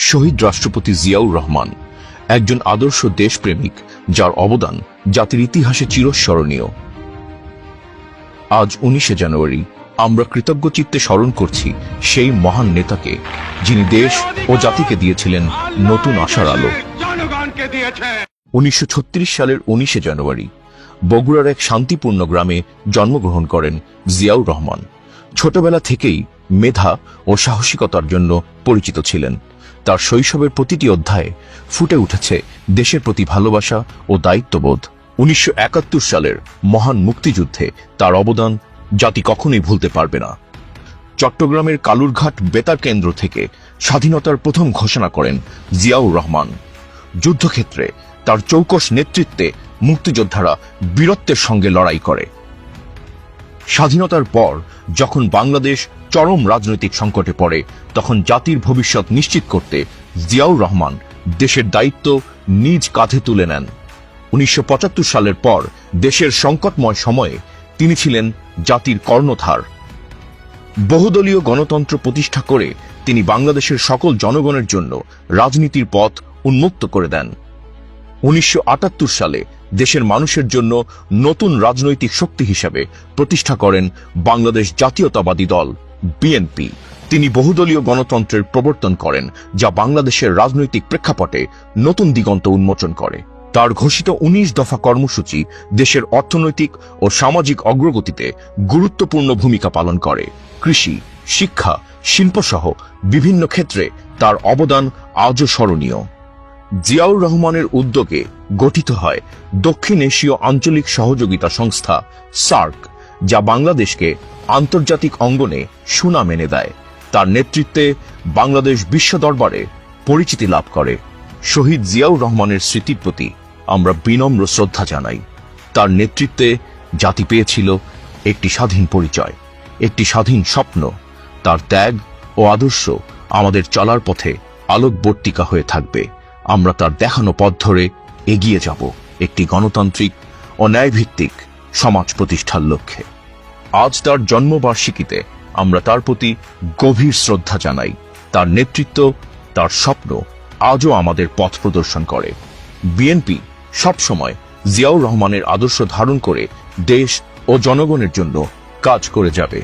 শহীদ রাষ্ট্রপতি জিয়াউর রহমান একজন আদর্শ দেশপ্রেমিক, যার অবদান জাতির ইতিহাসে চিরস্মরণীয়। আজ 19শে জানুয়ারি আমরা কৃতজ্ঞ চিত্তে স্মরণ করছি সেই মহান নেতাকে, যিনি দেশ ও জাতিকে দিয়েছিলেন নতুন আশার আলো। 1936 সালের 19শে জানুয়ারি বগুড়ার এক শান্তিপূর্ণ গ্রামে জন্মগ্রহণ করেন জিয়াউর রহমান। ছোটবেলা থেকেই মেধা ও সাহসিকতার জন্য পরিচিত ছিলেন। তার শৈশবের প্রতিটি অধ্যায়ে ফুটে উঠেছে দেশের প্রতি ভালোবাসা ও দায়িত্ববোধ। 1971 সালের মহান মুক্তিযুদ্ধে তার অবদান জাতি কখনোই ভুলতে পারবে না। চট্টগ্রামের কালুরঘাট বেতার কেন্দ্র থেকে স্বাধীনতার প্রথম ঘোষণা করেন জিয়াউর রহমান। যুদ্ধক্ষেত্রে তার চৌকস নেতৃত্বে মুক্তিযোদ্ধারা বীরত্বের সঙ্গে লড়াই করে। স্বাধীনতার পর যখন বাংলাদেশ চরম রাজনৈতিক সংকটে পড়ে, তখন জাতির ভবিষ্যৎ নিশ্চিত করতে জিয়াউর রহমান দেশের দায়িত্ব নিজ কাঁধে তুলে নেন। 1975 সালের পর দেশের সংকটময় সময়ে তিনি ছিলেন জাতির কর্ণধার। বহুদলীয় গণতন্ত্র প্রতিষ্ঠা করে তিনি বাংলাদেশের সকল জনগণের জন্য রাজনীতির পথ উন্মুক্ত করে দেন। 1978 সালে দেশের মানুষের জন্য নতুন রাজনৈতিক শক্তি হিসেবে প্রতিষ্ঠা করেন বাংলাদেশ জাতীয়তাবাদী দল বিএনপি। তিনি বহুদলীয় গণতন্ত্রের প্রবর্তন করেন, যা বাংলাদেশের রাজনৈতিক প্রেক্ষাপটে নতুন দিগন্ত উন্মোচন করে। তার ঘোষিত 19 দফা কর্মসূচি দেশের অর্থনৈতিক ও সামাজিক অগ্রগতিতে গুরুত্বপূর্ণ ভূমিকা পালন করে। কৃষি, শিক্ষা, শিল্পসহ বিভিন্ন ক্ষেত্রে তার অবদান আজও স্মরণীয়। জিয়াউর রহমানের উদ্যোগে গঠিত হয় দক্ষিণ এশীয় আঞ্চলিক সহযোগিতা সংস্থা সার্ক, যা বাংলাদেশকে আন্তর্জাতিক অঙ্গনে সুনাম এনে দেয়। তার নেতৃত্বে বাংলাদেশ বিশ্ব দরবারে পরিচিতি লাভ করে। শহীদ জিয়াউর রহমানের স্মৃতির প্রতি আমরা বিনম্র শ্রদ্ধা জানাই। তার নেতৃত্বে জাতি পেয়েছিল একটি স্বাধীন পরিচয়, একটি স্বাধীন স্বপ্ন। তার ত্যাগ ও আদর্শ আমাদের চলার পথে আলোকবর্তিকা হয়ে থাকবে। আমরা তার দেখানো পথ ধরে এগিয়ে যাব একটি গণতান্ত্রিক ও ন্যায়ভিত্তিক সমাজ প্রতিষ্ঠার লক্ষ্যে। আজ তার জন্মবার্ষিকীতে আমরা তার প্রতি গভীর শ্রদ্ধা জানাই। তার নেতৃত্ব, তার স্বপ্ন আজও আমাদের পথ প্রদর্শন করে। বিএনপি সবসময় জিয়াউর রহমানের আদর্শ ধারণ করে দেশ ও জনগণের জন্য কাজ করে যাবে।